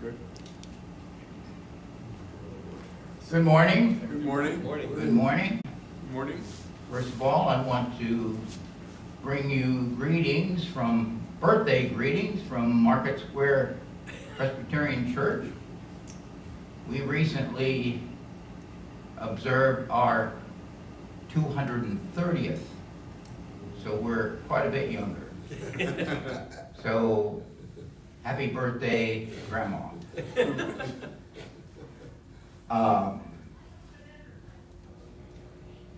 Good. Good morning. Good morning. Morning. Good morning. Good morning. First of all, I want to bring you birthday greetings from Market Square Presbyterian Church. We recently observed our 230th, so we're quite a bit younger. So, happy birthday, Grandma.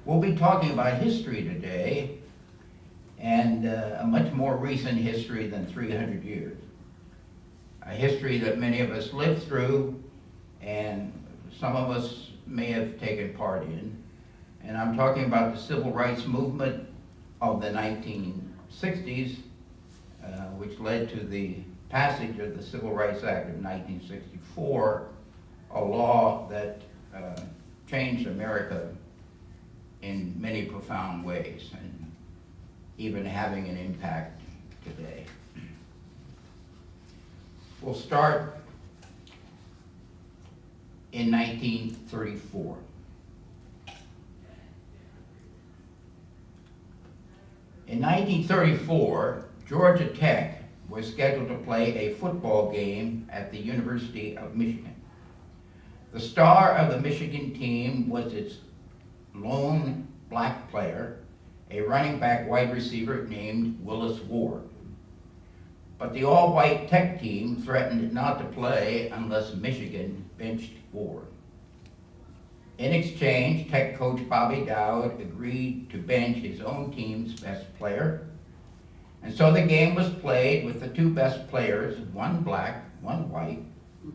We'll be talking about history today, and a much more recent history than 300 years. A history that many of us lived through, and some of us may have taken part in. And I'm talking about the civil rights movement of the 1960s, which led to the passage of the Civil Rights Act of 1964, a law that changed America in many profound ways, and even having an impact today. We'll start in 1934. In 1934, Georgia Tech was scheduled to play a football game at the University of Michigan. The star of the Michigan team was its lone black player, a running back wide receiver named Willis Ward. But the all-white Tech team threatened not to play unless Michigan benched Ward. In exchange, Tech coach Bobby Dowd agreed to bench his own team's best player. And so the game was played with the two best players, one black, one white,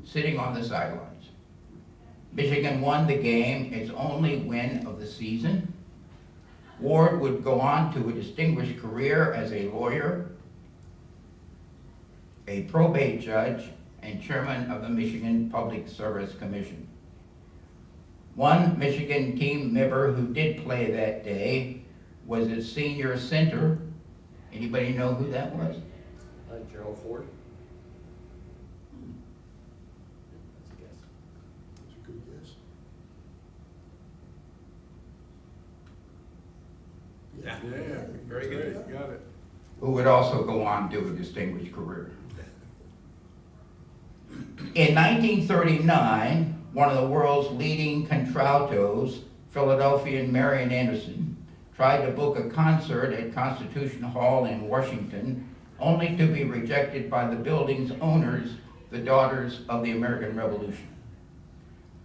sitting on the sidelines. Michigan won the game, its only win of the season. Ward would go on to a distinguished career as a lawyer, a probate judge, and chairman of the Michigan Public Service Commission. One Michigan team member who did play that day was its senior center. Anybody know who that was? Gerald Ford. That's a good guess. Yeah. Very good. Great, got it. Who would also go on to a distinguished career. In 1939, one of the world's leading contraltos, Philadelphian Marian Anderson, tried to book a concert at Constitution Hall in Washington, only to be rejected by the building's owners, the Daughters of the American Revolution.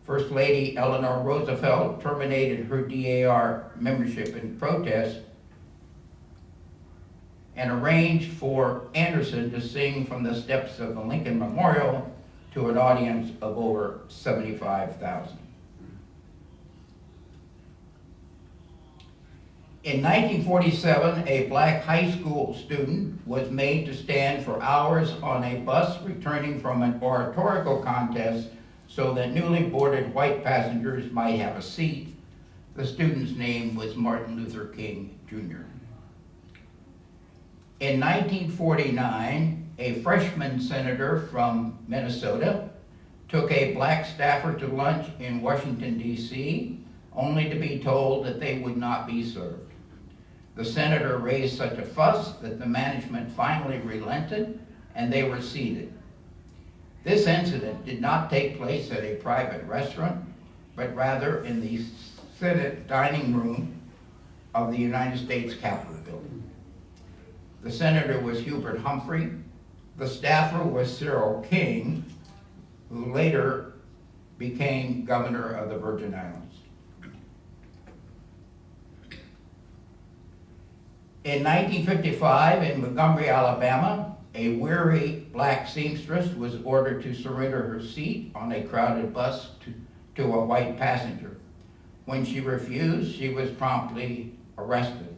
First Lady Eleanor Roosevelt terminated her DAR membership in protest and arranged for Anderson to sing from the steps of the Lincoln Memorial to an audience of over 75,000. In 1947, a black high school student was made to stand for hours on a bus returning from an oratorical contest so that newly boarded white passengers might have a seat. The student's name was Martin Luther King, Jr. In 1949, a freshman senator from Minnesota took a black staffer to lunch in Washington, D.C., only to be told that they would not be served. The senator raised such a fuss that the management finally relented and they were seated. This incident did not take place at a private restaurant, but rather in the Senate dining room of the United States Capitol building. The senator was Hubert Humphrey. The staffer was Cyril King, who later became governor of the Virgin Islands. In 1955, in Montgomery, Alabama, a weary black seamstress was ordered to surrender her seat on a crowded bus to a white passenger. When she refused, she was promptly arrested.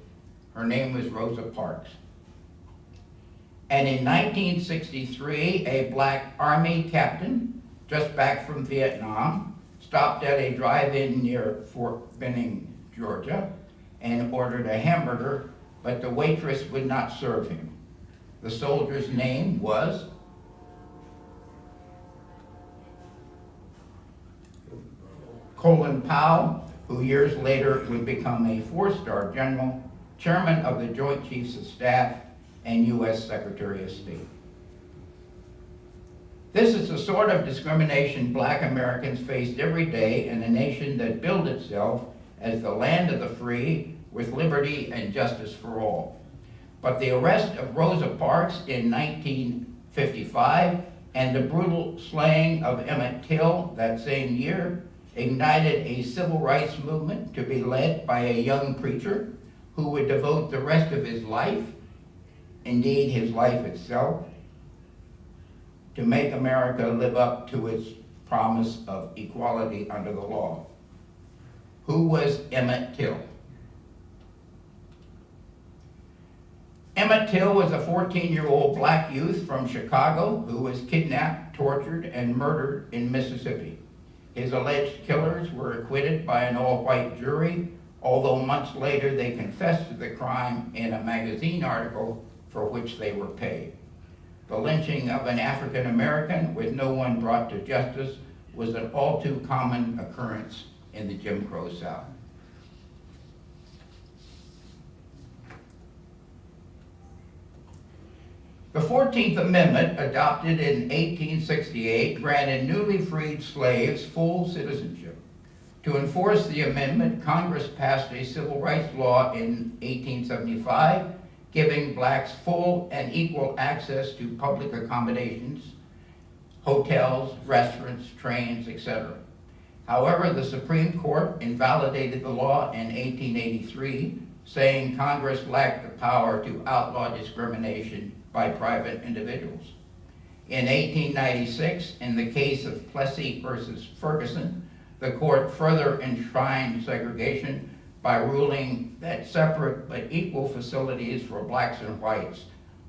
Her name was Rosa Parks. And in 1963, a black Army captain, just back from Vietnam, stopped at a drive-in near Fort Benning, Georgia, and ordered a hamburger, but the waitress would not serve him. The soldier's name was Colin Powell, who years later would become a four-star general, chairman of the Joint Chiefs of Staff, and U.S. Secretary of State. This is the sort of discrimination Black Americans faced every day in a nation that billed itself as the land of the free, with liberty and justice for all. But the arrest of Rosa Parks in 1955 and the brutal slaying of Emmett Till that same year ignited a civil rights movement to be led by a young preacher who would devote the rest of his life, indeed his life itself, to make America live up to its promise of equality under the law. Who was Emmett Till? Emmett Till was a 14-year-old black youth from Chicago who was kidnapped, tortured, and murdered in Mississippi. His alleged killers were acquitted by an all-white jury, although months later they confessed to the crime in a magazine article for which they were paid. The lynching of an African American with no one brought to justice was an all too common occurrence in the Jim Crow South. The 14th Amendment, adopted in 1868, granted newly freed slaves full citizenship. To enforce the amendment, Congress passed a civil rights law in 1875, giving blacks full and equal access to public accommodations, hotels, restaurants, trains, etc. However, the Supreme Court invalidated the law in 1883, saying Congress lacked the power to outlaw discrimination by private individuals. In 1896, in the case of Plessy versus Ferguson, the court further enshrined segregation by ruling that separate but equal facilities for blacks and whites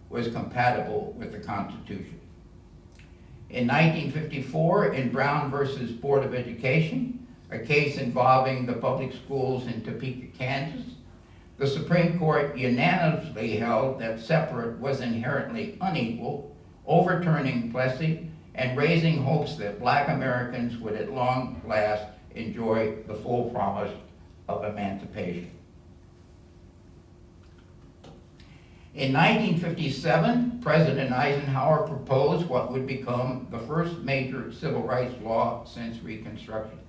was compatible with the Constitution. In 1954, in Brown versus Board of Education, a case involving the public schools in Topeka, Kansas, the Supreme Court unanimously held that separate was inherently unequal, overturning Plessy and raising hopes that black Americans would at long last enjoy the full promise of emancipation. In 1957, President Eisenhower proposed what would become the first major civil rights law since Reconstruction,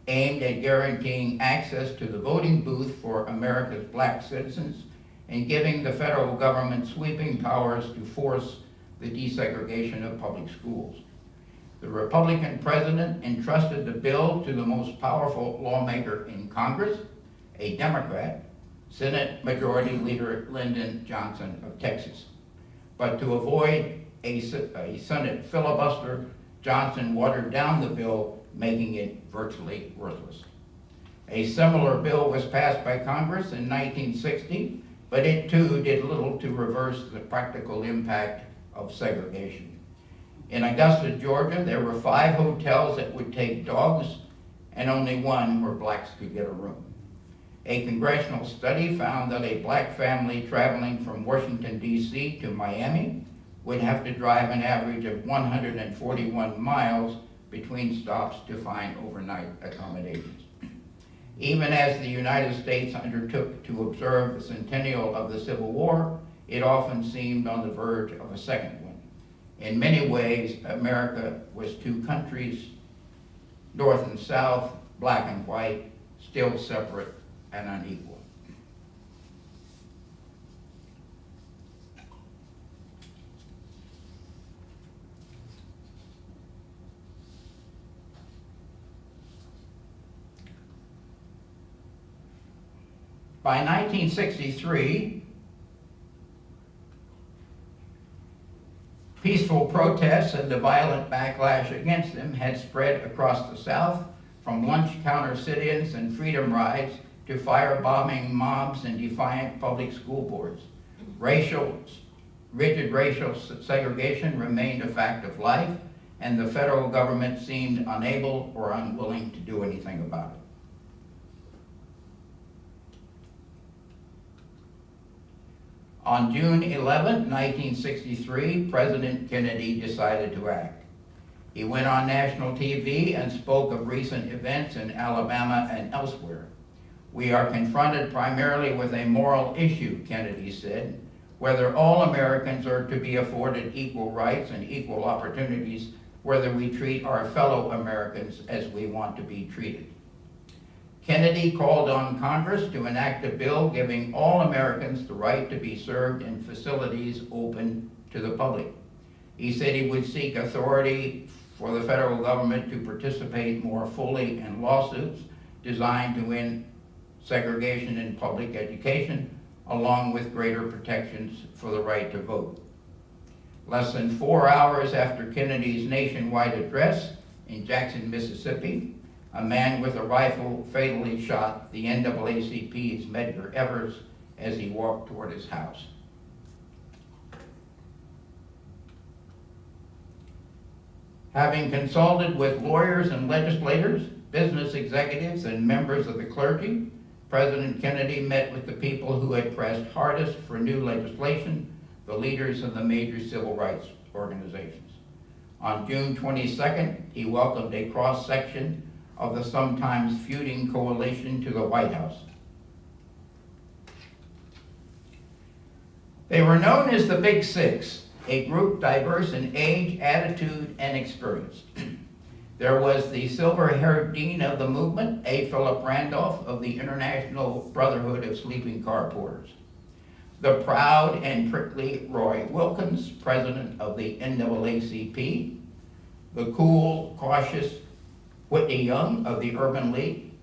aimed at guaranteeing access to the voting booth for America's black citizens and giving the federal government sweeping powers to force the desegregation of public schools. The Republican president entrusted the bill to the most powerful lawmaker in Congress, a Democrat, Senate Majority Leader Lyndon Johnson of Texas. But to avoid a Senate filibuster, Johnson watered down the bill, making it virtually worthless. A similar bill was passed by Congress in 1960, but it too did little to reverse the practical impact of segregation. In Augusta, Georgia, there were 5 hotels that would take dogs and only one where blacks could get a room. A congressional study found that a black family traveling from Washington, D.C. to Miami would have to drive an average of 141 miles between stops to find overnight accommodations. Even as the United States undertook to observe the centennial of the Civil War, it often seemed on the verge of a second one. In many ways, America was 2 countries, North and South, black and white, still separate and unequal. By 1963, peaceful protests and the violent backlash against them had spread across the South, from lunch counter sit-ins and freedom rides to firebombing mobs and defiant public school boards. Rigid racial segregation remained a fact of life, and the federal government seemed unable or unwilling to do anything about it. On June 11, 1963, President Kennedy decided to act. He went on national TV and spoke of recent events in Alabama and elsewhere. We are confronted primarily with a moral issue, Kennedy said, whether all Americans are to be afforded equal rights and equal opportunities, whether we treat our fellow Americans as we want to be treated. Kennedy called on Congress to enact a bill giving all Americans the right to be served in facilities open to the public. He said he would seek authority for the federal government to participate more fully in lawsuits designed to end segregation in public education, along with greater protections for the right to vote. Less than 4 hours after Kennedy's nationwide address in Jackson, Mississippi, a man with a rifle fatally shot the NAACP's Medgar Evers as he walked toward his house. Having consulted with lawyers and legislators, business executives, and members of the clergy, President Kennedy met with the people who had pressed hardest for new legislation, the leaders of the major civil rights organizations. On June 22nd, he welcomed a cross-section of the sometimes feuding coalition to the White House. They were known as the Big Six, a group diverse in age, attitude, and experience. There was the silver-haired dean of the movement, A. Philip Randolph of the International Brotherhood of Sleeping Car Porters. The proud and prickly Roy Wilkins, president of the NAACP. The cool, cautious Whitney Young of the Urban League.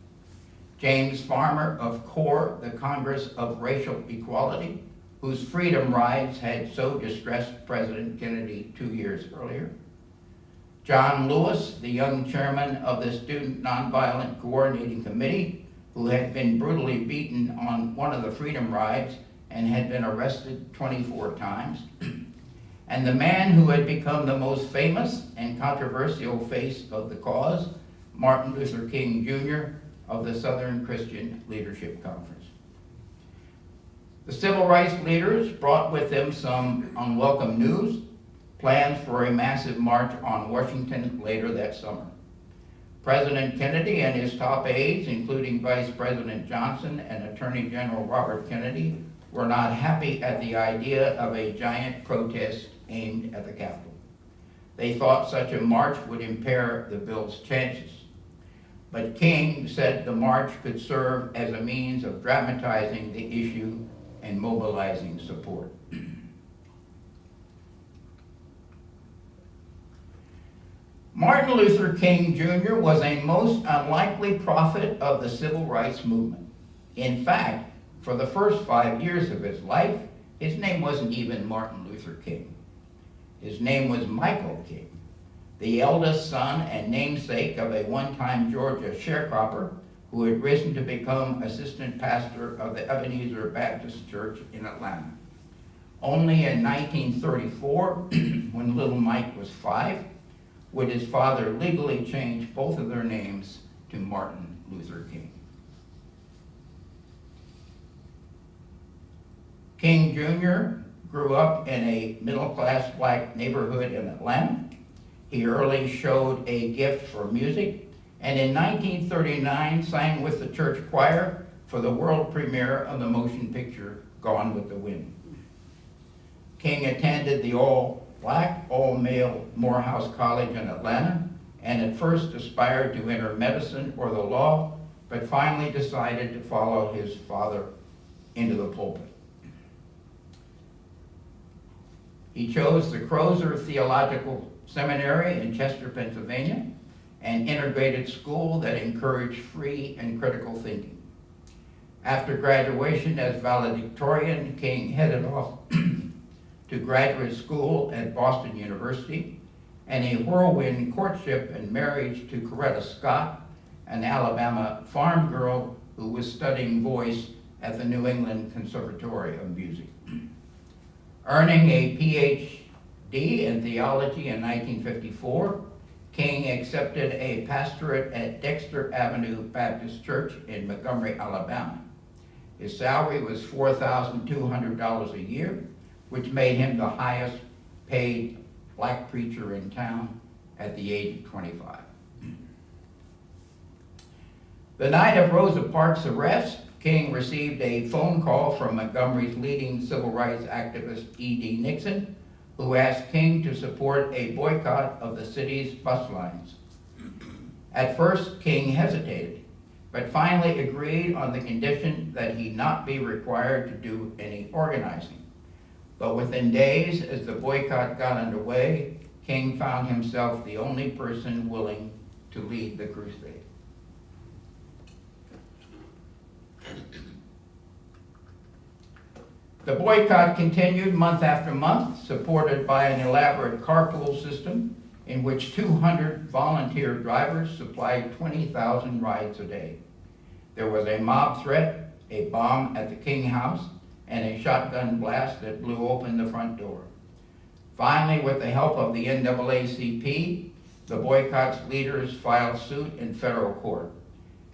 James Farmer of CORE, the Congress of Racial Equality, whose freedom rides had so distressed President Kennedy 2 years earlier. John Lewis, the young chairman of the Student Nonviolent Coordinating Committee, who had been brutally beaten on one of the freedom rides and had been arrested 24 times. And the man who had become the most famous and controversial face of the cause, Martin Luther King Jr. of the Southern Christian Leadership Conference. The civil rights leaders brought with them some unwelcome news, plans for a massive march on Washington later that summer. President Kennedy and his top aides, including Vice President Johnson and Attorney General Robert Kennedy, were not happy at the idea of a giant protest aimed at the Capitol. They thought such a march would impair the bill's chances. But King said the march could serve as a means of dramatizing the issue and mobilizing support. Martin Luther King Jr. was a most unlikely prophet of the civil rights movement. In fact, for the first 5 years of his life, his name wasn't even Martin Luther King. His name was Michael King, the eldest son and namesake of a one-time Georgia sharecropper who had risen to become assistant pastor of the Ebenezer Baptist Church in Atlanta. Only in 1934, when little Mike was 5, would his father legally change both of their names to Martin Luther King. King Jr. grew up in a middle-class black neighborhood in Atlanta. He early showed a gift for music, and in 1939 sang with the church choir for the world premiere of the motion picture Gone with the Wind. King attended the all-black, all-male Morehouse College in Atlanta, and at first aspired to enter medicine or the law, but finally decided to follow his father into the pulpit. He chose the Crozer Theological Seminary in Chester, Pennsylvania, an integrated school that encouraged free and critical thinking. After graduation as valedictorian, King headed off to graduate school at Boston University, and a whirlwind courtship and marriage to Coretta Scott, an Alabama farm girl who was studying voice at the New England Conservatory of Music. Earning a PhD in theology in 1954, King accepted a pastorate at Dexter Avenue Baptist Church in Montgomery, Alabama. His salary was $4,200 a year, which made him the highest paid black preacher in town at the age of 25. The night of Rosa Parks' arrest, King received a phone call from Montgomery's leading civil rights activist E.D. Nixon, who asked King to support a boycott of the city's bus lines. At first, King hesitated, but finally agreed on the condition that he not be required to do any organizing. But within days, as the boycott got underway, King found himself the only person willing to lead the crusade. The boycott continued month after month, supported by an elaborate carpool system in which 200 volunteer drivers supplied 20,000 rides a day. There was a mob threat, a bomb at the King House, and a shotgun blast that blew open the front door. Finally, with the help of the NAACP, the boycott's leaders filed suit in federal court.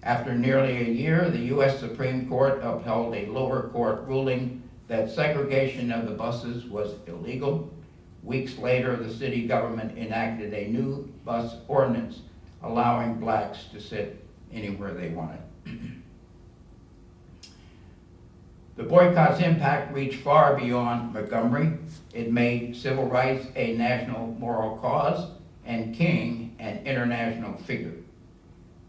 After nearly a year, the U.S. Supreme Court upheld a lower court ruling that segregation of the buses was illegal. Weeks later, the city government enacted a new bus ordinance allowing blacks to sit anywhere they wanted. The boycott's impact reached far beyond Montgomery. It made civil rights a national moral cause and King an international figure.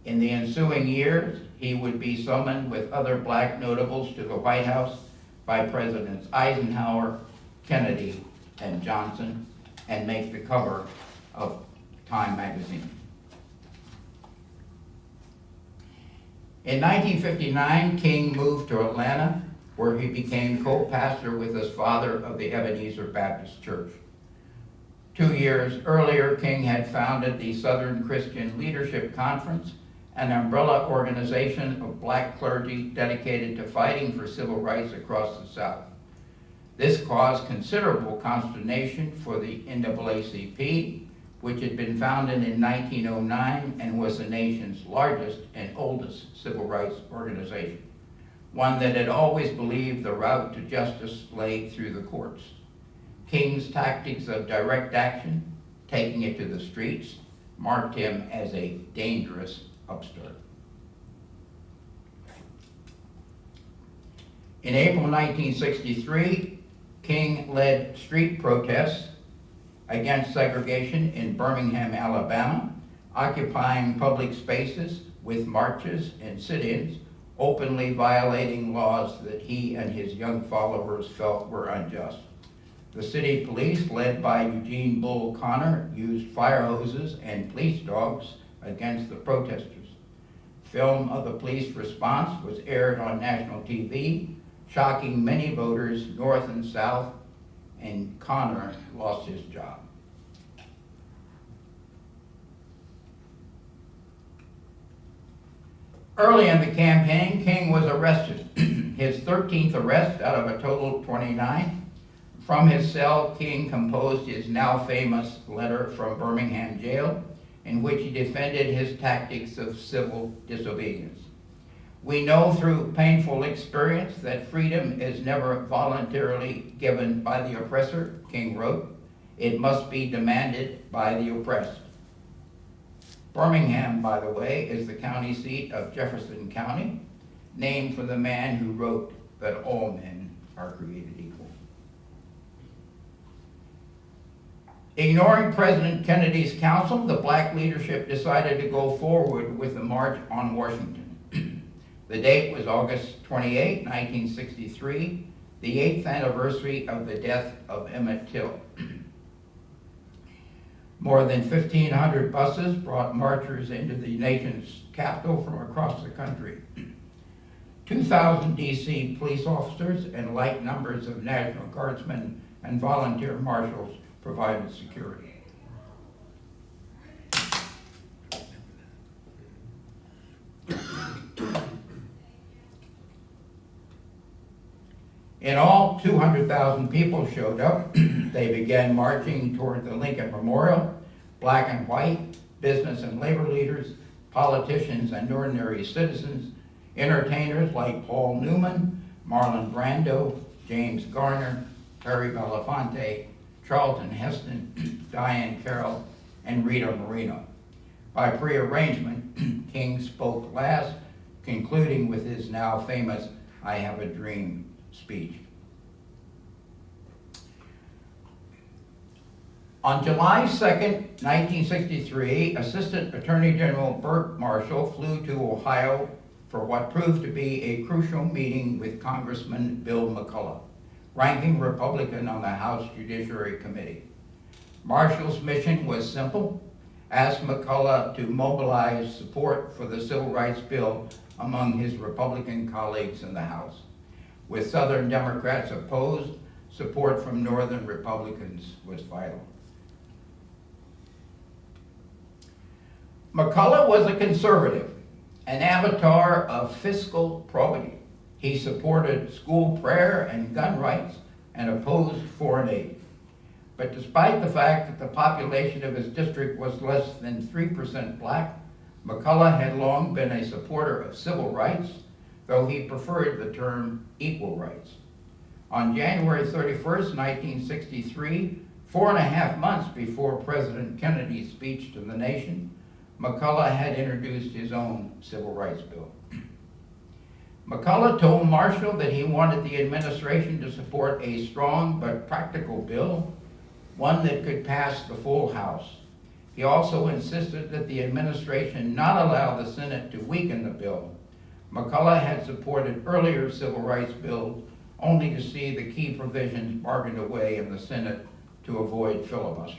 In the ensuing years, he would be summoned with other black notables to the White House by Presidents Eisenhower, Kennedy, and Johnson, and make the cover of Time magazine. In 1959, King moved to Atlanta, where he became co-pastor with his father of the Ebenezer Baptist Church. 2 years earlier, King had founded the Southern Christian Leadership Conference, an umbrella organization of black clergy dedicated to fighting for civil rights across the South. This caused considerable consternation for the NAACP, which had been founded in 1909 and was the nation's largest and oldest civil rights organization, one that had always believed the route to justice lay through the courts. King's tactics of direct action, taking it to the streets, marked him as a dangerous upstart. In April 1963, King led street protests against segregation in Birmingham, Alabama, occupying public spaces with marches and sit-ins, openly violating laws that he and his young followers felt were unjust. The city police, led by Eugene Bull Connor, used fire hoses and police dogs against the protesters. Film of the police response was aired on national TV, shocking many voters north and south, and Connor lost his job. Early in the campaign, King was arrested, his 13th arrest out of a total of 29. From his cell, King composed his now famous letter from Birmingham jail, in which he defended his tactics of civil disobedience. We know through painful experience that freedom is never voluntarily given by the oppressor, King wrote. It must be demanded by the oppressed. Birmingham, by the way, is the county seat of Jefferson County, named for the man who wrote that all men are created equal. Ignoring President Kennedy's counsel, the black leadership decided to go forward with the March on Washington. The date was August 28, 1963, the 8th anniversary of the death of Emmett Till. More than 1,500 buses brought marchers into the nation's capital from across the country. 2,000 DC police officers and like numbers of National Guardsmen and volunteer marshals provided security. In all, 200,000 people showed up. They began marching toward the Lincoln Memorial. Black and white, business and labor leaders, politicians and ordinary citizens, entertainers like Paul Newman, Marlon Brando, James Garner, Harry Belafonte, Charlton Heston, Diane Carroll, and Rita Moreno. By prearrangement, King spoke last, concluding with his now famous "I Have a Dream" speech. On July 2nd, 1963, Assistant Attorney General Burt Marshall flew to Ohio for what proved to be a crucial meeting with Congressman Bill McCullough, ranking Republican on the House Judiciary Committee. Marshall's mission was simple: ask McCullough to mobilize support for the Civil Rights Bill among his Republican colleagues in the House. With Southern Democrats opposed, support from Northern Republicans was vital. McCullough was a conservative, an avatar of fiscal probity. He supported school prayer and gun rights and opposed foreign aid. But despite the fact that the population of his district was less than 3% black, McCullough had long been a supporter of civil rights, though he preferred the term equal rights. On January 31st, 1963, 4.5 months before President Kennedy's speech to the nation, McCullough had introduced his own civil rights bill. McCullough told Marshall that he wanted the administration to support a strong but practical bill, one that could pass the full House. He also insisted that the administration not allow the Senate to weaken the bill. McCullough had supported earlier civil rights bills only to see the key provisions bargained away in the Senate to avoid filibusters.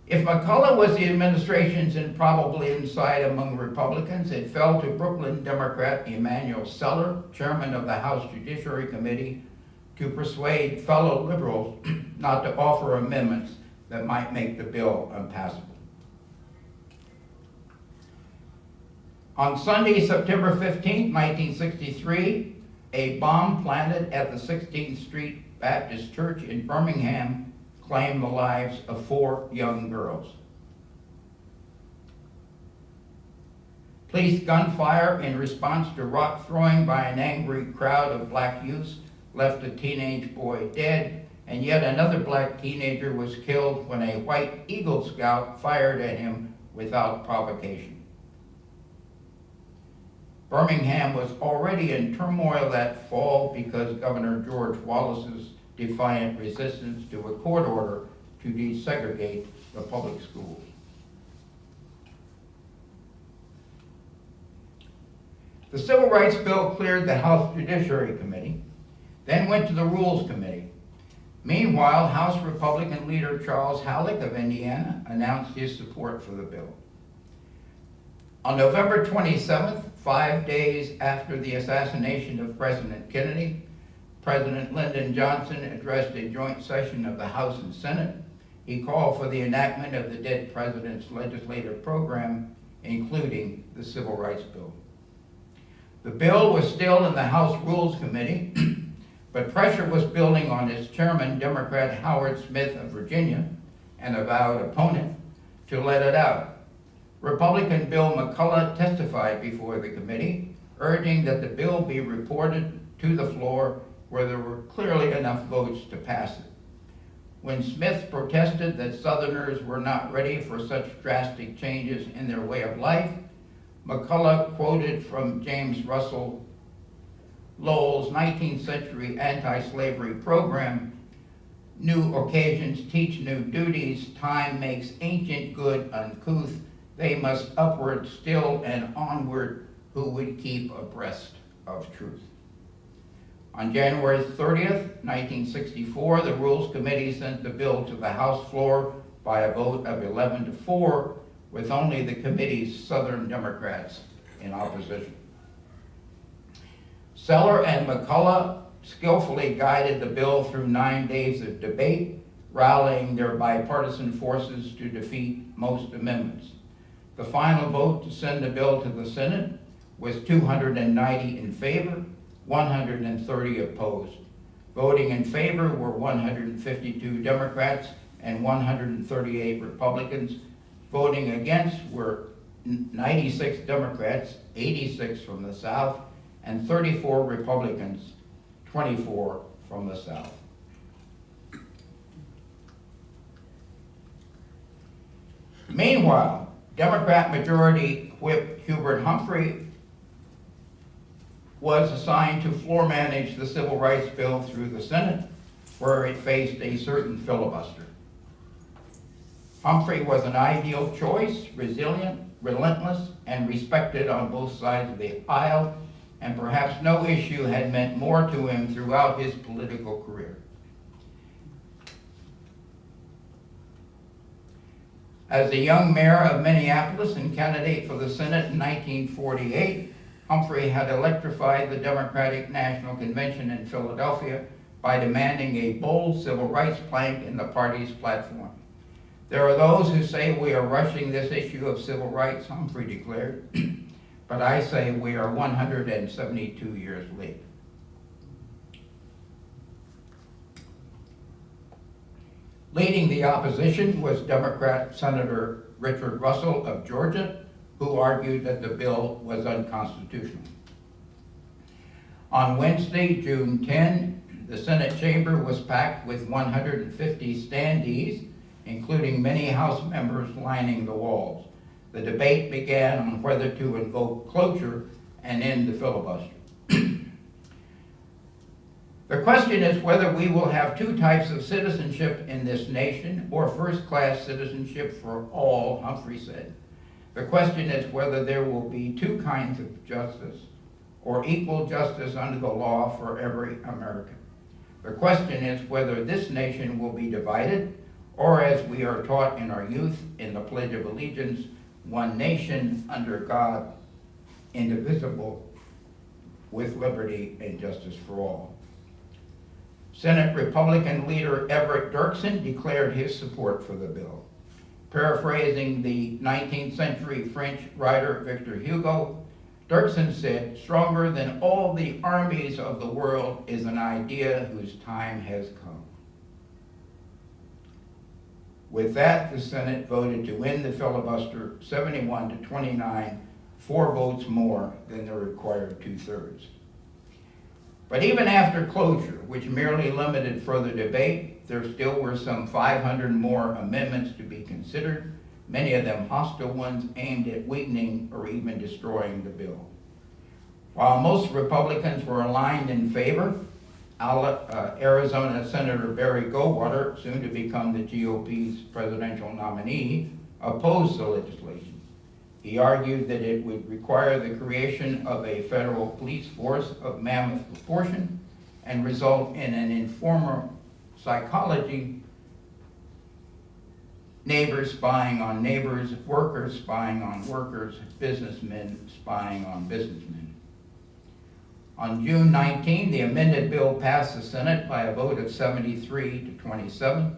If McCullough was the administration's improbable insight among Republicans, it fell to Brooklyn Democrat Emanuel Seller, chairman of the House Judiciary Committee, to persuade fellow liberals not to offer amendments that might make the bill unpassable. On Sunday, September 15, 1963, a bomb planted at the 16th Street Baptist Church in Birmingham claimed the lives of 4 young girls. Police gunfire in response to rock throwing by an angry crowd of black youths left a teenage boy dead, and yet another black teenager was killed when a white Eagle Scout fired at him without provocation. Birmingham was already in turmoil that fall because Governor George Wallace's defiant resistance to a court order to desegregate the public schools. The Civil Rights Bill cleared the House Judiciary Committee, then went to the Rules Committee. Meanwhile, House Republican leader Charles Halleck of Indiana announced his support for the bill. On November 27th, 5 days after the assassination of President Kennedy, President Lyndon Johnson addressed a joint session of the House and Senate. He called for the enactment of the dead president's legislative program, including the Civil Rights Bill. The bill was still in the House Rules Committee, but pressure was building on its chairman, Democrat Howard Smith of Virginia, an avowed opponent, to let it out. Republican Bill McCullough testified before the committee, urging that the bill be reported to the floor where there were clearly enough votes to pass it. When Smith protested that Southerners were not ready for such drastic changes in their way of life, McCullough quoted from James Russell Lowell's 19th century anti-slavery program, "New occasions teach new duties, time makes ancient good uncouth, they must upward still and onward who would keep abreast of truth." On January 30th, 1964, the Rules Committee sent the bill to the House floor by a vote of 11-4, with only the committee's Southern Democrats in opposition. Seller and McCullough skillfully guided the bill through 9 days of debate, rallying their bipartisan forces to defeat most amendments. The final vote to send the bill to the Senate was 290 in favor, 130 opposed. Voting in favor were 152 Democrats and 138 Republicans. Voting against were 96 Democrats, 86 from the South, and 34 Republicans, 24 from the South. Meanwhile, Democrat Majority Whip Hubert Humphrey was assigned to floor manage the Civil Rights Bill through the Senate, where it faced a certain filibuster. Humphrey was an ideal choice, resilient, relentless, and respected on both sides of the aisle, and perhaps no issue had meant more to him throughout his political career. As the young mayor of Minneapolis and candidate for the Senate in 1948, Humphrey had electrified the Democratic National Convention in Philadelphia by demanding a bold civil rights plank in the party's platform. There are those who say we are rushing this issue of civil rights, Humphrey declared, but I say we are 172 years late. Leading the opposition was Democrat Senator Richard Russell of Georgia, who argued that the bill was unconstitutional. On Wednesday, June 10, the Senate chamber was packed with 150 standees, including many House members lining the walls. The debate began on whether to invoke cloture and end the filibuster. The question is whether we will have two types of citizenship in this nation, or first-class citizenship for all, Humphrey said. The question is whether there will be two kinds of justice, or equal justice under the law for every American. The question is whether this nation will be divided, or as we are taught in our youth in the Pledge of Allegiance, one nation under God, indivisible, with liberty and justice for all. Senate Republican leader Everett Dirksen declared his support for the bill. Paraphrasing the 19th century French writer Victor Hugo, Dirksen said, "Stronger than all the armies of the world is an idea whose time has come." With that, the Senate voted to end the filibuster 71 to 29, 4 votes more than the required 2/3. But even after closure, which merely limited further debate, there still were some 500 more amendments to be considered, many of them hostile ones aimed at weakening or even destroying the bill. While most Republicans were aligned in favor, Arizona Senator Barry Goldwater, soon to become the GOP's presidential nominee, opposed the legislation. He argued that it would require the creation of a federal police force of mammoth proportion and result in an informal psychology, neighbors spying on neighbors, workers spying on workers, businessmen spying on businessmen. On June 19, the amended bill passed the Senate by a vote of 73 to 27.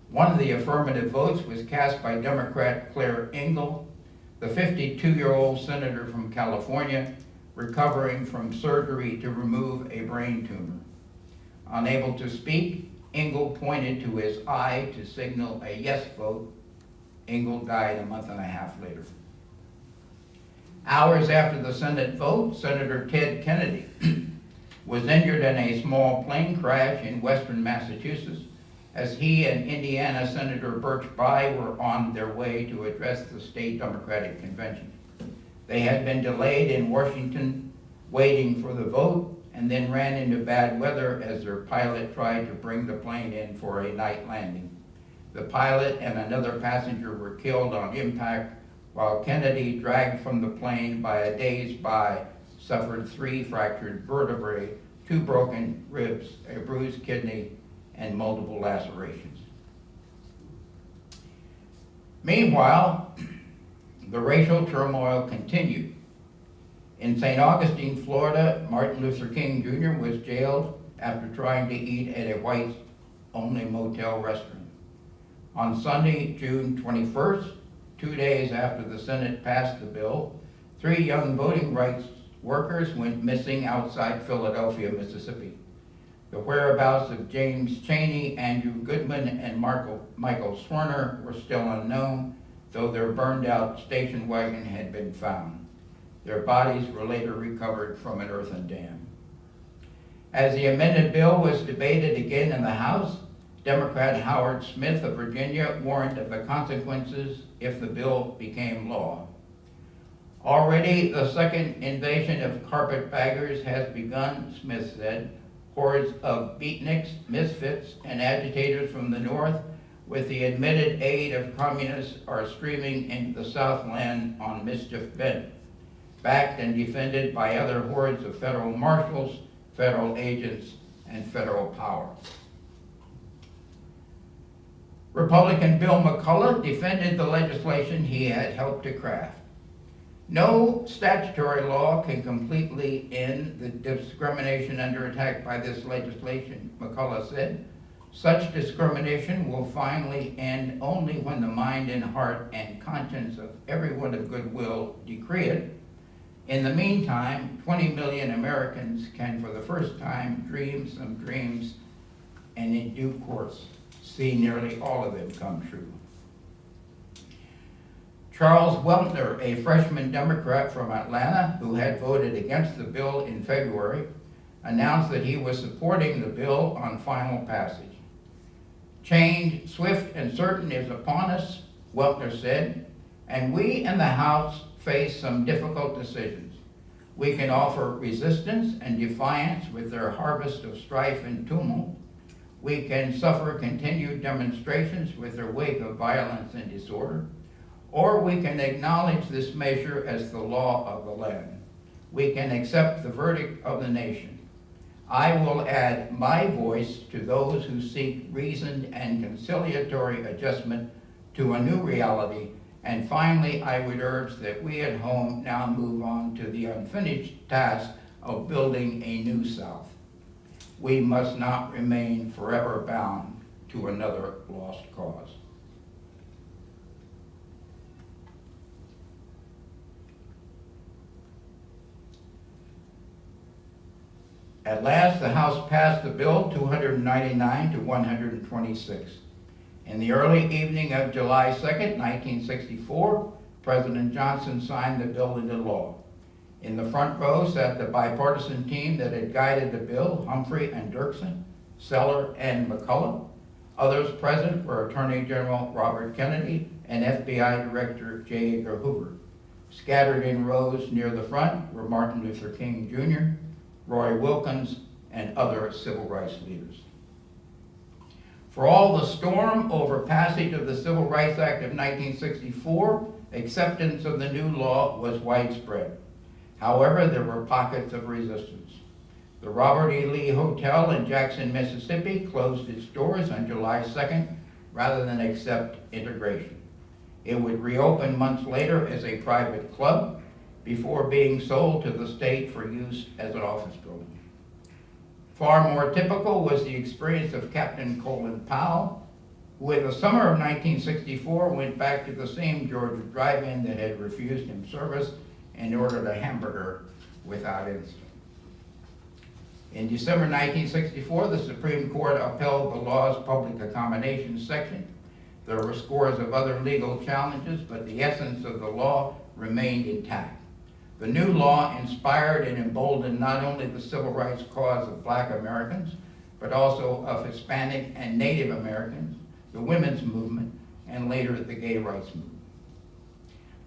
One of the affirmative votes was cast by Democrat Claire Engel, the 52-year-old senator from California, recovering from surgery to remove a brain tumor. Unable to speak, Engel pointed to his eye to signal a yes vote. Engel died a month and a half later. Hours after the Senate vote, Senator Ted Kennedy was injured in a small plane crash in western Massachusetts as he and Indiana Senator Birch Bayh were on their way to address the state Democratic Convention. They had been delayed in Washington waiting for the vote and then ran into bad weather as their pilot tried to bring the plane in for a night landing. The pilot and another passenger were killed on impact, while Kennedy, dragged from the plane by a dazed Bayh, suffered 3 fractured vertebrae, 2 broken ribs, a bruised kidney, and multiple lacerations. Meanwhile, the racial turmoil continued. In St. Augustine, Florida, Martin Luther King Jr. was jailed after trying to eat at a whites-only motel restaurant. On Sunday, June 21st, 2 days after the Senate passed the bill, 3 young voting rights workers went missing outside Philadelphia, Mississippi. The whereabouts of James Chaney, Andrew Goodman, and Michael Swerner were still unknown, though their burned-out station wagon had been found. Their bodies were later recovered from an earthen dam. As the amended bill was debated again in the House, Democrat Howard Smith of Virginia warned of the consequences if the bill became law. Already the second invasion of carpetbaggers has begun, Smith said. Hordes of beatniks, misfits, and agitators from the north, with the admitted aid of communists, are streaming into the Southland on mischief bent, backed and defended by other hordes of federal marshals, federal agents, and federal power. Republican Bill McCullough defended the legislation he had helped to craft. No statutory law can completely end the discrimination under attack by this legislation, McCullough said. Such discrimination will finally end only when the mind and heart and conscience of everyone of goodwill decree it. In the meantime, 20 million Americans can for the first time dream some dreams and in due course see nearly all of them come true. Charles Weltner, a freshman Democrat from Atlanta who had voted against the bill in February, announced that he was supporting the bill on final passage. Change, swift and certain, is upon us, Weltner said, and we in the House face some difficult decisions. We can offer resistance and defiance with their harvest of strife and tumult. We can suffer continued demonstrations with their wake of violence and disorder. Or we can acknowledge this measure as the law of the land. We can accept the verdict of the nation. I will add my voice to those who seek reasoned and conciliatory adjustment to a new reality. And finally, I would urge that we at home now move on to the unfinished task of building a new South. We must not remain forever bound to another lost cause. At last, the House passed the bill 299 to 126. In the early evening of July 2nd, 1964, President Johnson signed the bill into law. In the front row sat the bipartisan team that had guided the bill, Humphrey and Dirksen, Seller and McCullough. Others present were Attorney General Robert Kennedy and FBI Director J. Edgar Hoover. Scattered in rows near the front were Martin Luther King Jr., Roy Wilkins, and other civil rights leaders. For all the storm over passage of the Civil Rights Act of 1964, acceptance of the new law was widespread. However, there were pockets of resistance. The Robert E. Lee Hotel in Jackson, Mississippi closed its doors on July 2nd rather than accept integration. It would reopen months later as a private club before being sold to the state for use as an office building. Far more typical was the experience of Captain Colin Powell, who in the summer of 1964 went back to the same Georgia drive-in that had refused him service and ordered a hamburger without incident. In December 1964, the Supreme Court upheld the law's public accommodations section. There were scores of other legal challenges, but the essence of the law remained intact. The new law inspired and emboldened not only the civil rights cause of Black Americans, but also of Hispanic and Native Americans, the women's movement, and later the gay rights movement.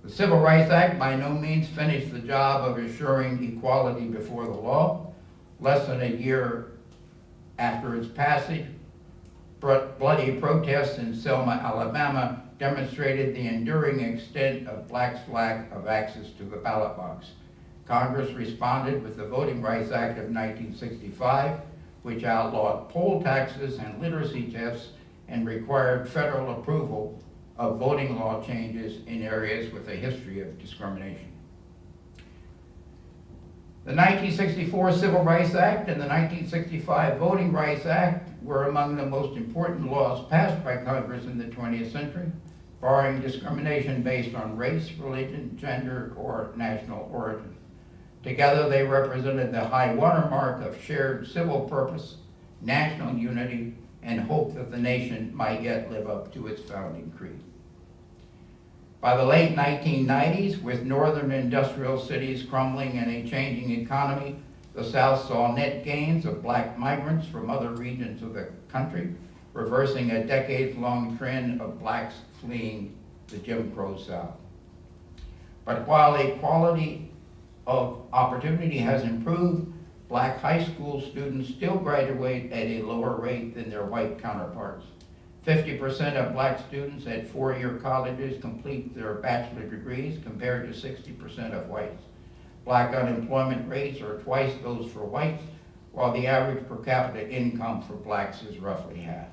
The Civil Rights Act by no means finished the job of assuring equality before the law. Less than a year after its passage, bloody protests in Selma, Alabama demonstrated the enduring extent of blacks' lack of access to the ballot box. Congress responded with the Voting Rights Act of 1965, which outlawed poll taxes and literacy tests and required federal approval of voting law changes in areas with a history of discrimination. The 1964 Civil Rights Act and the 1965 Voting Rights Act were among the most important laws passed by Congress in the 20th century, barring discrimination based on race, religion, gender, or national origin. Together, they represented the high watermark of shared civil purpose, national unity, and hope that the nation might yet live up to its founding creed. By the late 1990s, with northern industrial cities crumbling and a changing economy, the South saw net gains of Black migrants from other regions of the country, reversing a decades-long trend of blacks fleeing the Jim Crow South. But while equality of opportunity has improved, black high school students still graduate at a lower rate than their white counterparts. 50% of black students at four-year colleges complete their bachelor degrees compared to 60% of whites. Black unemployment rates are twice those for whites, while the average per capita income for blacks is roughly half.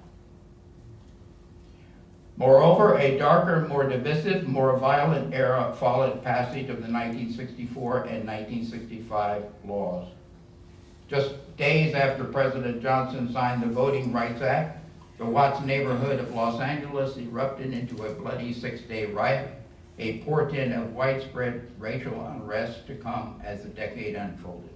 Moreover, a darker, more divisive, more violent era followed passage of the 1964 and 1965 laws. Just days after President Johnson signed the Voting Rights Act, the Watts neighborhood of Los Angeles erupted into a bloody six-day riot, a portent of widespread racial unrest to come as the decade unfolded.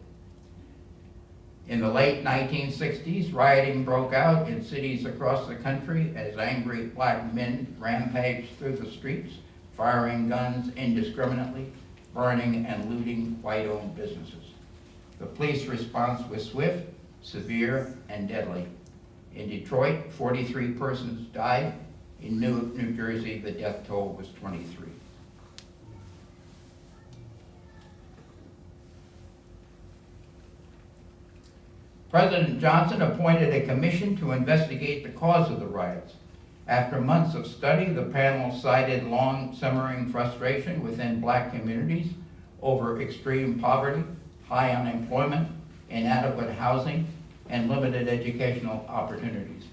In the late 1960s, rioting broke out in cities across the country as angry black men rampaged through the streets, firing guns indiscriminately, burning and looting white-owned businesses. The police response was swift, severe, and deadly. In Detroit, 43 persons died. In New Jersey, the death toll was 23. President Johnson appointed a commission to investigate the cause of the riots. After months of study, the panel cited long simmering frustration within black communities over extreme poverty, high unemployment, inadequate housing, and limited educational opportunities.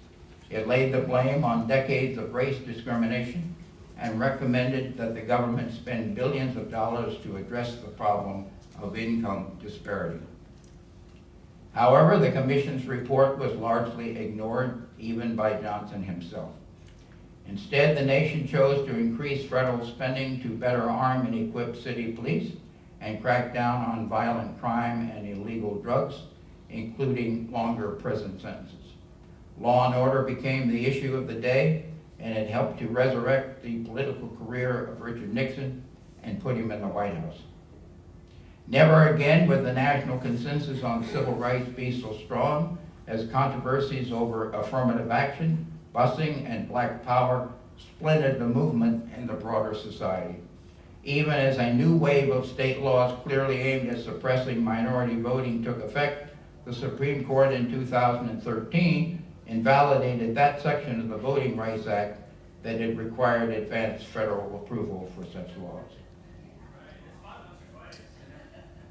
It laid the blame on decades of race discrimination and recommended that the government spend billions of dollars to address the problem of income disparity. However, the commission's report was largely ignored, even by Johnson himself. Instead, the nation chose to increase federal spending to better arm and equip city police and crack down on violent crime and illegal drugs, including longer prison sentences. Law and order became the issue of the day, and it helped to resurrect the political career of Richard Nixon and put him in the White House. Never again would the national consensus on civil rights be so strong as controversies over affirmative action, busing, and black power splintered the movement in the broader society. Even as a new wave of state laws clearly aimed at suppressing minority voting took effect, the Supreme Court in 2013 invalidated that section of the Voting Rights Act that had required advance federal approval for such laws.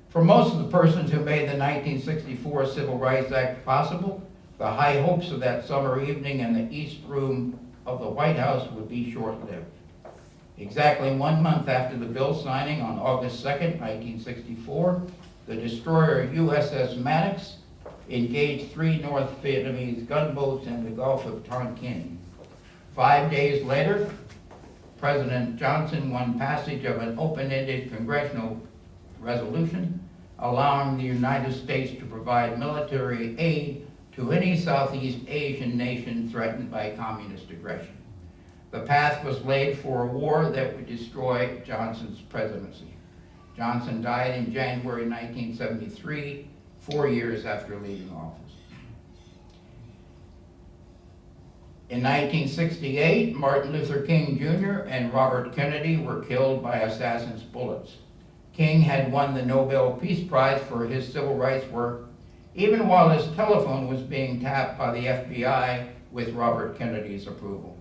For most of the persons who made the 1964 Civil Rights Act possible, the high hopes of that summer evening in the East Room of the White House would be short-lived. Exactly 1 month after the bill signing on August 2nd, 1964, the destroyer USS Maddox engaged 3 North Vietnamese gunboats in the Gulf of Tonkin. 5 days later, President Johnson won passage of an open-ended congressional resolution allowing the United States to provide military aid to any Southeast Asian nation threatened by communist aggression. The path was laid for a war that would destroy Johnson's presidency. Johnson died in January 1973, 4 years after leaving office. In 1968, Martin Luther King Jr. and Robert Kennedy were killed by assassins' bullets. King had won the Nobel Peace Prize for his civil rights work, even while his telephone was being tapped by the FBI with Robert Kennedy's approval.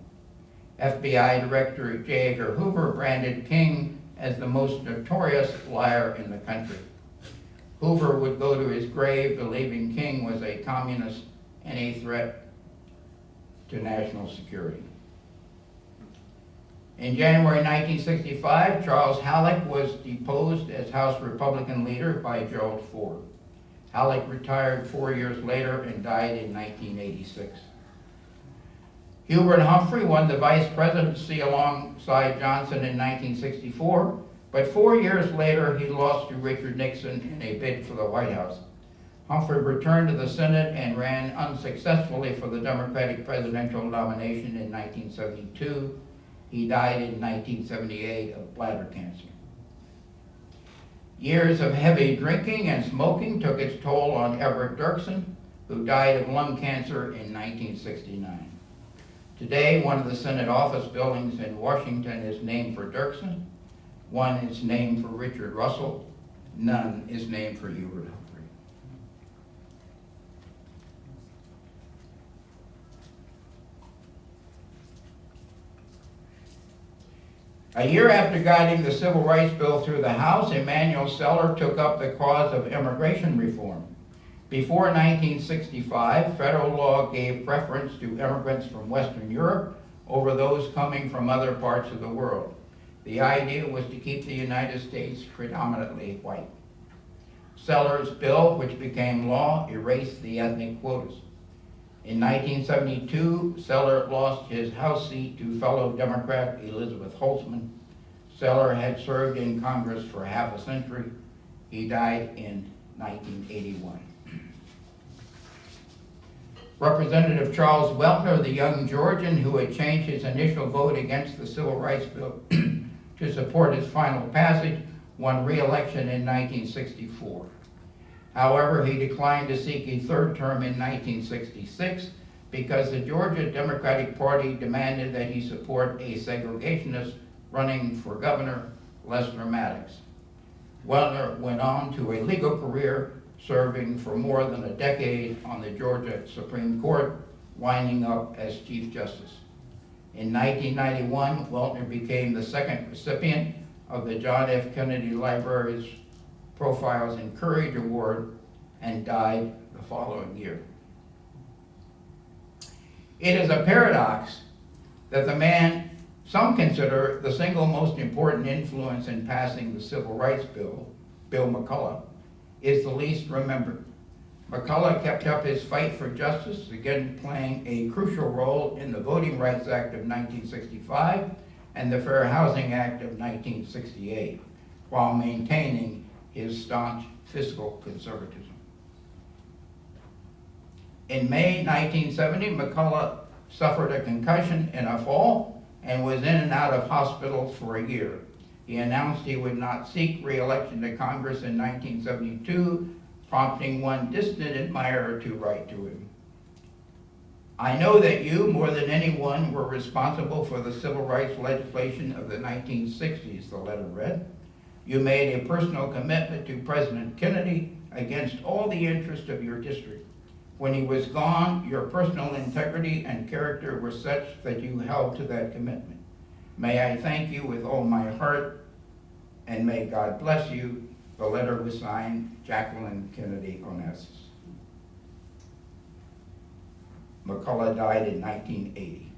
FBI Director J. Edgar Hoover branded King as the most notorious liar in the country. Hoover would go to his grave believing King was a communist and a threat to national security. In January 1965, Charles Halleck was deposed as House Republican leader by Gerald Ford. Halleck retired 4 years later and died in 1986. Hubert Humphrey won the vice presidency alongside Johnson in 1964, but 4 years later he lost to Richard Nixon in a bid for the White House. Humphrey returned to the Senate and ran unsuccessfully for the Democratic presidential nomination in 1972. He died in 1978 of bladder cancer. Years of heavy drinking and smoking took its toll on Everett Dirksen, who died of lung cancer in 1969. Today, one of the Senate office buildings in Washington is named for Dirksen, one is named for Richard Russell, none is named for Hubert Humphrey. A year after guiding the Civil Rights Bill through the House, Emanuel Celler took up the cause of immigration reform. Before 1965, federal law gave preference to immigrants from Western Europe over those coming from other parts of the world. The idea was to keep the United States predominantly white. Celler's bill, which became law, erased the ethnic quotas. In 1972, Celler lost his House seat to fellow Democrat Elizabeth Holtzman. Celler had served in Congress for half a century. He died in 1981. Representative Charles Weltner, the young Georgian who had changed his initial vote against the Civil Rights Bill to support its final passage, won re-election in 1964. However, he declined to seek a third term in 1966 because the Georgia Democratic Party demanded that he support a segregationist running for governor, Lester Maddox. Weltner went on to a legal career, serving for more than a decade on the Georgia Supreme Court, winding up as Chief Justice. In 1991, Weltner became the second recipient of the John F. Kennedy Library's Profiles in Courage Award and died the following year. It is a paradox that the man some consider the single most important influence in passing the Civil Rights Bill, Bill McCulloch, is the least remembered. McCulloch kept up his fight for justice, again playing a crucial role in the Voting Rights Act of 1965 and the Fair Housing Act of 1968, while maintaining his staunch fiscal conservatism. In May 1970, McCulloch suffered a concussion in a fall and was in and out of hospitals for a year. He announced he would not seek re-election to Congress in 1972, prompting one distant admirer to write to him. "I know that you, more than anyone, were responsible for the civil rights legislation of the 1960s, the letter read. You made a personal commitment to President Kennedy against all the interest of your district. When he was gone, your personal integrity and character were such that you held to that commitment. May I thank you with all my heart, and may God bless you." The letter was signed Jacqueline Kennedy Onassis. McCulloch died in 1980.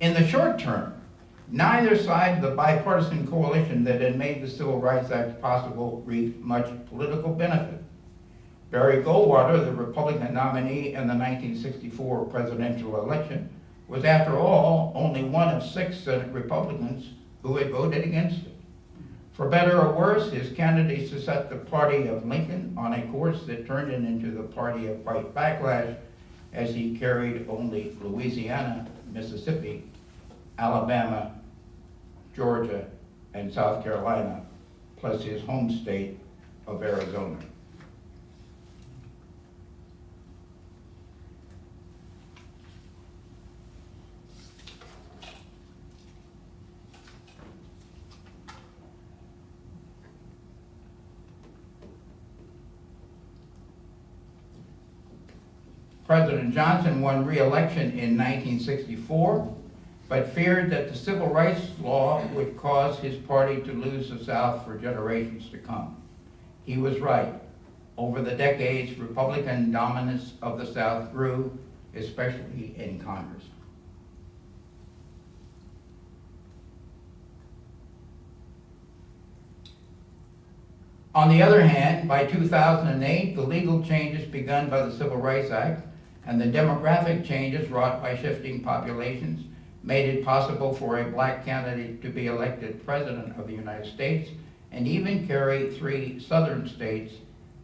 In the short term, neither side of the bipartisan coalition that had made the Civil Rights Act possible reaped much political benefit. Barry Goldwater, the Republican nominee in the 1964 presidential election, was, after all, only one of 6 Senate Republicans who had voted against it. For better or worse, his candidacy set the party of Lincoln on a course that turned it into the party of white backlash, as he carried only Louisiana, Mississippi, Alabama, Georgia, and South Carolina, plus his home state of Arizona. President Johnson won re-election in 1964, but feared that the civil rights law would cause his party to lose the South for generations to come. He was right. Over the decades, Republican dominance of the South grew, especially in Congress. On the other hand, by 2008, the legal changes begun by the Civil Rights Act and the demographic changes wrought by shifting populations made it possible for a black candidate to be elected president of the United States and even carry 3 southern states,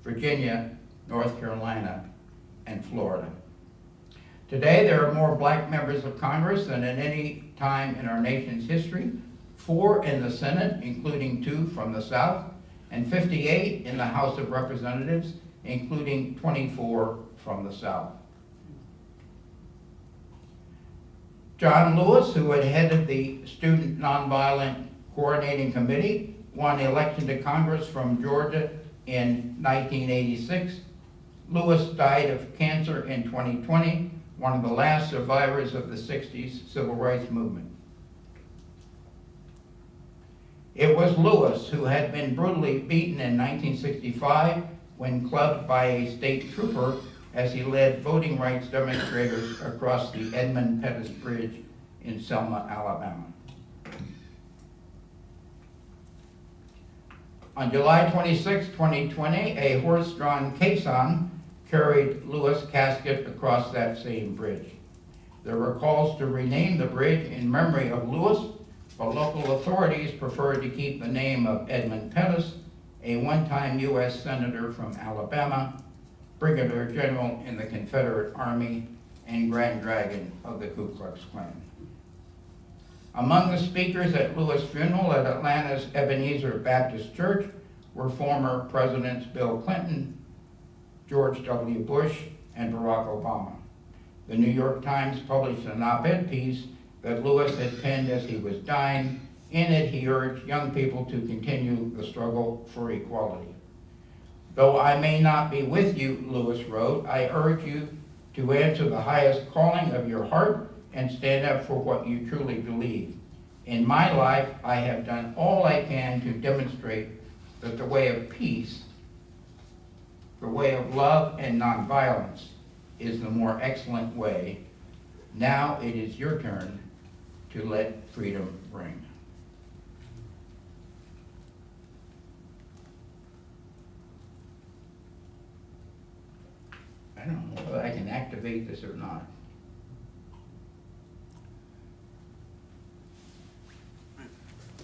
Virginia, North Carolina, and Florida. Today, there are more black members of Congress than at any time in our nation's history, 4 in the Senate, including 2 from the South, and 58 in the House of Representatives, including 24 from the South. John Lewis, who had headed the Student Nonviolent Coordinating Committee, won election to Congress from Georgia in 1986. Lewis died of cancer in 2020, one of the last survivors of the 60s civil rights movement. It was Lewis who had been brutally beaten in 1965 when clubbed by a state trooper as he led voting rights demonstrators across the Edmund Pettus Bridge in Selma, Alabama. On July 26, 2020, a horse-drawn caisson carried Lewis' casket across that same bridge. There were calls to rename the bridge in memory of Lewis, but local authorities preferred to keep the name of Edmund Pettus, a one-time U.S. Senator from Alabama, Brigadier General in the Confederate Army, and Grand Dragon of the Ku Klux Klan. Among the speakers at Lewis' funeral at Atlanta's Ebenezer Baptist Church were former Presidents Bill Clinton, George W. Bush, and Barack Obama. The New York Times published an op-ed piece that Lewis had penned as he was dying. In it, he urged young people to continue the struggle for equality. Though I may not be with you, Lewis wrote, I urge you to answer the highest calling of your heart and stand up for what you truly believe. In my life, I have done all I can to demonstrate that the way of peace, the way of love and nonviolence, is the more excellent way. Now it is your turn to let freedom ring. I don't know whether I can activate this or not.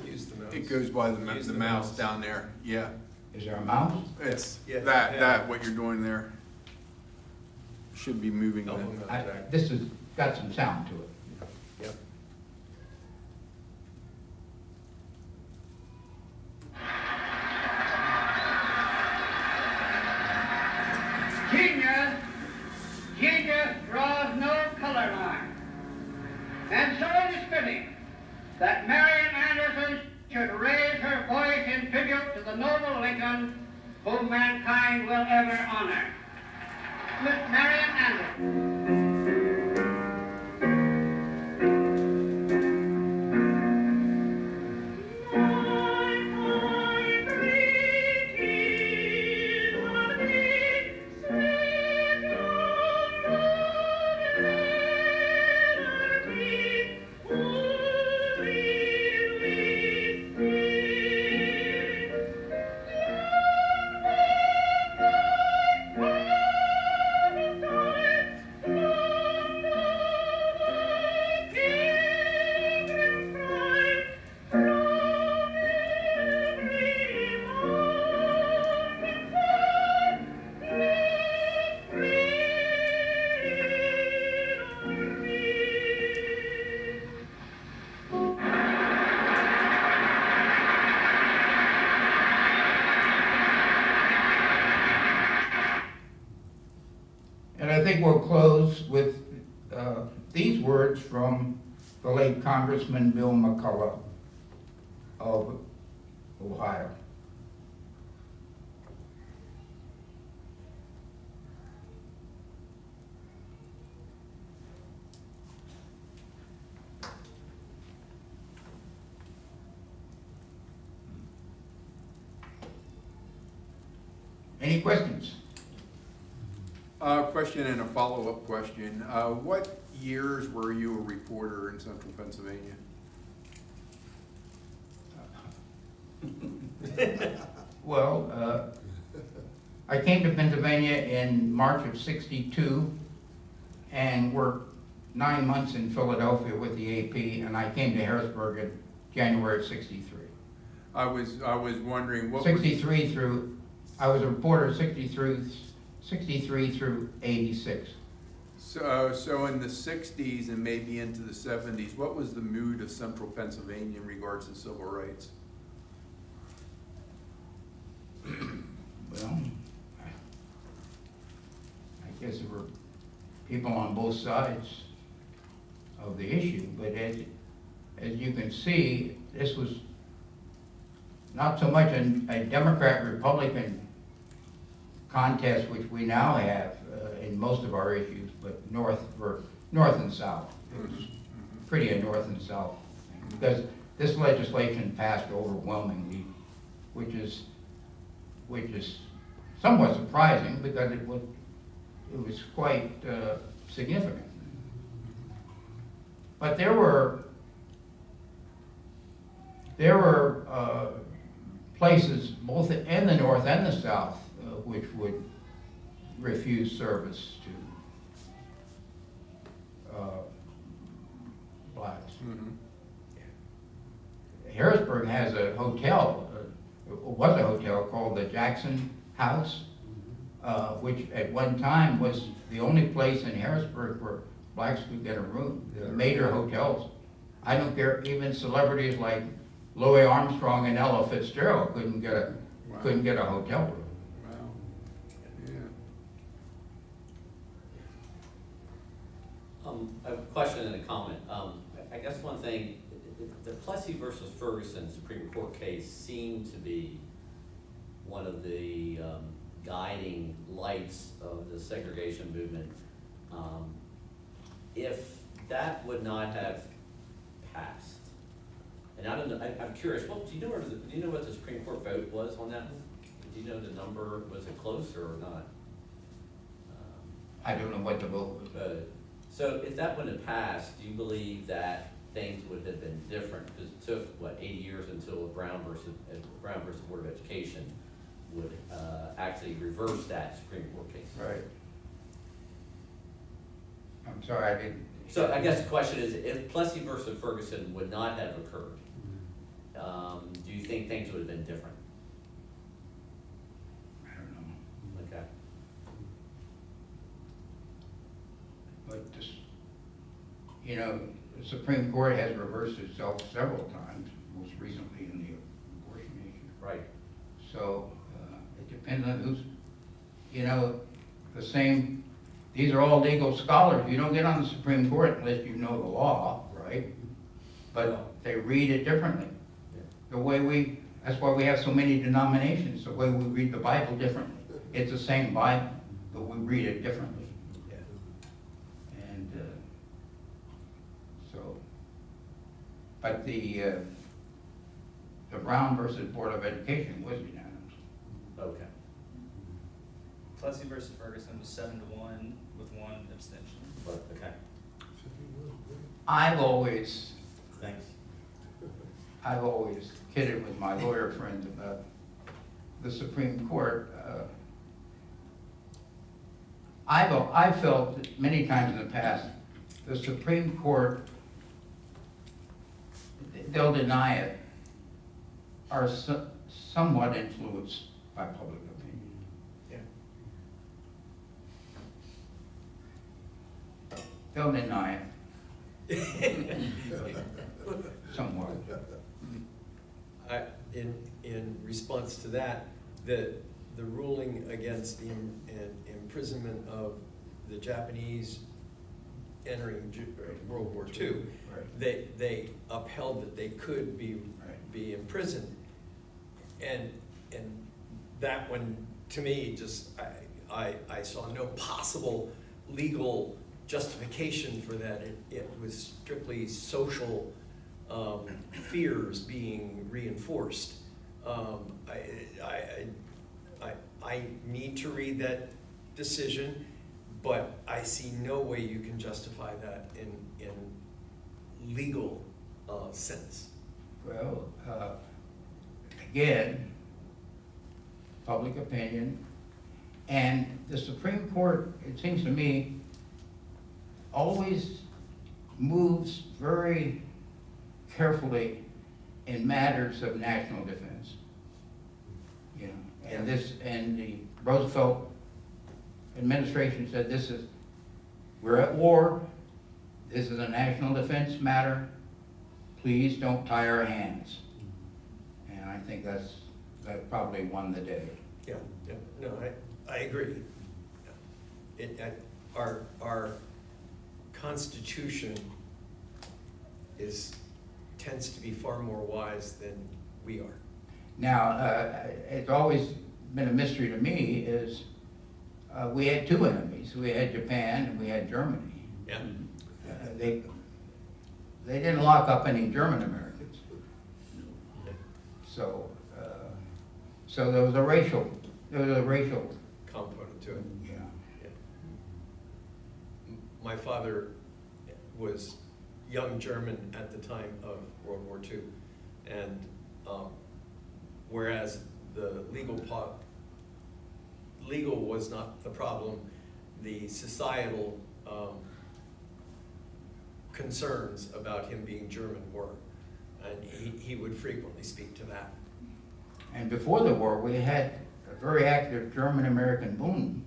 Use the mouse. It goes by Use the the mouse mouse. down there, yeah. Is there a mouse? It's Yeah, that, yeah. what you're doing there. Should be moving Double then. mouse back. This has got some sound to it. Yep. Genius draws no color line. And so it is fitting that Marian Anderson should raise her voice in tribute to the noble Lincoln whom mankind will ever honor. Miss Marian Anderson. And I think we'll close with these words from the late Congressman Bill McCullough of Ohio. Any questions? Question and a follow-up question. What years were you a reporter in central Pennsylvania? Well, I came to Pennsylvania in March of '62 and worked 9 months in Philadelphia with the AP, and I came to Harrisburg in January of '63. I was wondering what was, 63 through, I was a reporter 63 through '86. so in the 60s and maybe into the 70s, what was the mood of central Pennsylvania in regards to civil rights? Well, I guess there were people on both sides of the issue, but as you can see, this was not so much a Democrat-Republican contest, which we now have in most of our issues, but north and south. It was pretty a north and south thing, because this legislation passed overwhelmingly, which is somewhat surprising because it was quite significant. But there were places both in the north and the south which would refuse service to blacks. Harrisburg has a hotel, was a hotel called the Jackson House, which at one time was the only place in Harrisburg where blacks could get a room. The major hotels, I don't care, even celebrities like Louis Armstrong and Ella Fitzgerald couldn't get a hotel room. Wow. Yeah. I have a question and a comment. I guess one thing, the Plessy versus Ferguson Supreme Court case seemed to be one of the guiding lights of the segregation movement. If that would not have passed, and I don't know, I'm curious, do you know what the Supreme Court vote was on that one? Do you know the number, was it close or not? I don't know what the vote was. So if that wouldn't have passed, do you believe that things would have been different? Because it took, 80 years until Brown versus Board of Education would actually reverse that Supreme Court case. Right. I'm sorry, I didn't. So I guess the question is, if Plessy versus Ferguson would not have occurred, do you think things would have been different? I don't know. Okay. But this, the Supreme Court has reversed itself several times, most recently in the abortion issue. Right. So it depends on who's, the same, these are all legal scholars. You don't get on the Supreme Court unless you know the law, right? But they read it differently. Yeah. The way that's why we have so many denominations, the way we read the Bible differently. It's the same Bible, but we read it differently. And but the Brown versus Board of Education was unanimous. Okay. Plessy versus Ferguson was 7-1 with 1 abstention. But, okay. I've always Thanks. kidded with my lawyer friends about the Supreme Court. I've felt that many times in the past, the Supreme Court, they'll deny it, are somewhat influenced by public opinion. Yeah. They'll deny it. Somewhat. In response to that, the ruling against the imprisonment of the Japanese entering World War II, Right. they upheld that they could be imprisoned, and that one to me just I saw no possible legal justification for that. It was strictly social fears being reinforced. I need to read that decision, but I see no way you can justify that in legal sense. Well, again, public opinion, and the Supreme Court, it seems to me, always moves very carefully in matters of national defense. And the Roosevelt administration said we're at war, this is a national defense matter, please don't tie our hands. And I think that probably won the day. Yeah, no, I agree. Our Constitution tends to be far more wise than we are. Now, it's always been a mystery to me is, we had two enemies. We had Japan and we had Germany. Yeah. They didn't lock up any German Americans. So, so there was a racial Component to it. yeah. Yeah. My father was young German at the time of World War II, and whereas the legal was not the problem, the societal concerns about him being German were, and he would frequently speak to that. And before the war, we had a very active German-American boom.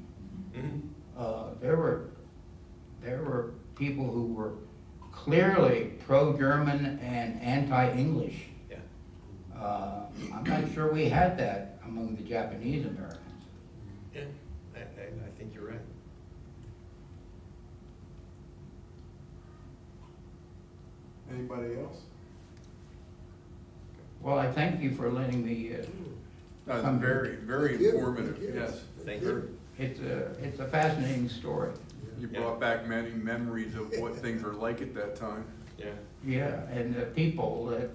Mm-hmm. There were people who were clearly pro-German and anti-English. Yeah. I'm not sure we had that among the Japanese Americans. Yeah, I think you're right. Anybody else? Well, I thank you for letting me, That was very, very Thank you. informative, Thank you. yes. Thank you. it's a fascinating story. You brought back many memories of what things were like at that time. Yeah. Yeah, and the people that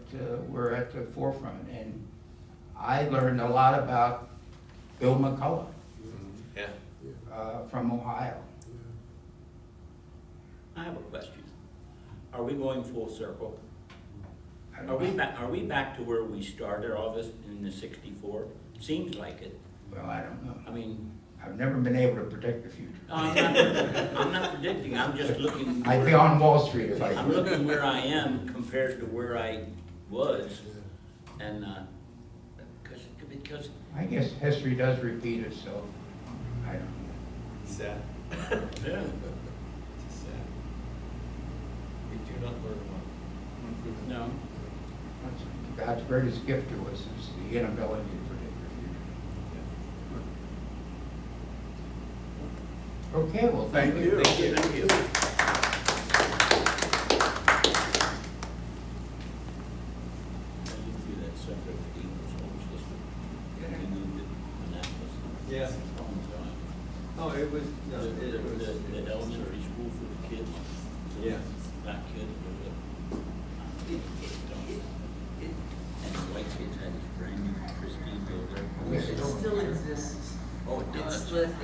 were at the forefront. And I learned a lot about Bill McCullough Yeah. from Ohio. I have a question. Are we going full circle? I don't Are we know. back, are we back to where we started all this in the 64? Seems like it. Well, I don't know. I mean, I've never been able to predict the future. I'm not predicting, I'm just looking. I'd be on Wall Street if I I'm could. looking where I am compared to where I was. And, because, I guess history does repeat itself. I don't know. Sad. yeah. It's sad. We do not learn well. No. That's God's greatest gift to us is the inability to predict the future. Okay, well, thank you. Thank you. Thank you. I did see that separate English home system. We moved it when that was. Yeah. Long time. Oh, it was, no, it was. The elementary school for the kids. Yeah. Black kids were the. And the white kids had this brand new pristine building. We still- It still exists. Oh, it does? It's with